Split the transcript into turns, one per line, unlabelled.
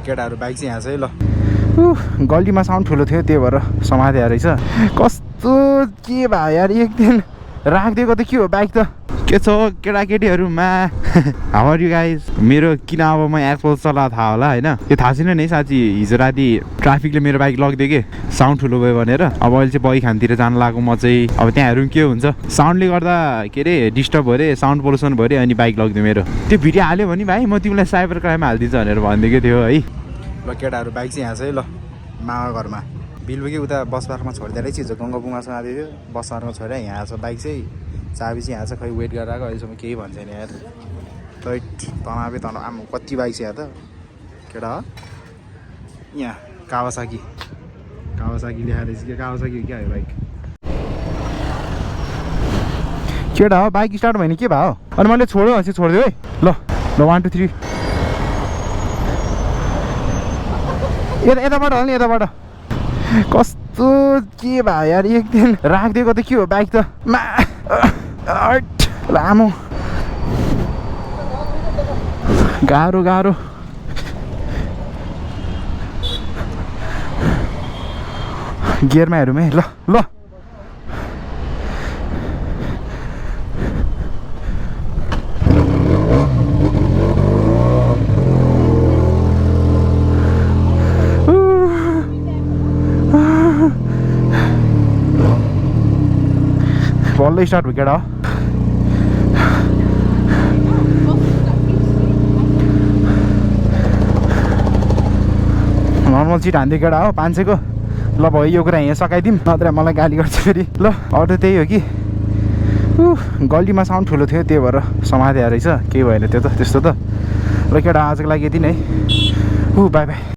केटाहरू बाइक चाहिँ यहाँ छ है ल गल्लीमा साउन्ड ठुलो थियो त्यही भएर समातेको रहेछ कस्तो के भयो यार एक दिन राखिदिएको त के हो बाइक त के छ केटाकेटीहरूमा हाउ आर यु गाइज मेरो किन अब म एप्पल चला थाहा होला होइन त्यो थाहा छैन नि साँच्ची हिजो राति ट्राफिकले मेरो बाइक लगिदियो कि साउन्ड ठुलो भयो भनेर अब अहिले चाहिँ बगी खानतिर जानु लागेको म चाहिँ अब त्यहाँ हेरौँ के हुन्छ साउन्डले गर्दा के अरे डिस्टर्ब भयो अरे साउन्ड पोल्युसन भयो अरे अनि बाइक लगिदियो मेरो त्यो भिडियो हाल्यो भने भाइ म तिमीलाई साइबर क्राइममा हालिदिन्छु भनेर भनिदिएको थियो है ल केटाहरू बाइक चाहिँ यहाँ छ है ल मामा घरमा बिलबुकी उता बस पार्कमा छोडिदिएर रहेछ हिजो गङ्गापुङमा साँधे थियो बस पार्कमा छोडेर यहाँ छ बाइक चाहिँ चाबी चाहिँ यहाँ छ खै वेट गरेर आएको अहिलेसम्म केही भन्छ नि यार तनावै तनाव आम कति बाइक छ यहाँ त केटा हो यहाँ कावासाकी ल्याएर रहेछ कि कावासाकी क्या हो बाइक केटा हो बाइक स्टार्ट भयो नि के भयो अनि मैले छोड्यो भने चाहिँ छोडिदियो है ल 1 2 3 यताबाट हो नि यताबाट कस्तो के भयो यार एक दिन राखिदिएको त के हो बाइक त लामो गाह्रो गियरमा हेरौँ है ल बल्लै स्टार्ट भयो केटा नर्मल सिट हान्थ्यो केटा हो 500 को ल भयो यो कुरा यहाँ सकाइदिउँ नत्र मलाई गाली गर्छ फेरि ल अरू त्यही हो कि गल्लीमा साउन्ड ठुलो थियो त्यही भएर समातेको रहेछ केही भएन त्यो त त्यस्तो त ल केटा आजको लागि यति नै बाई बाई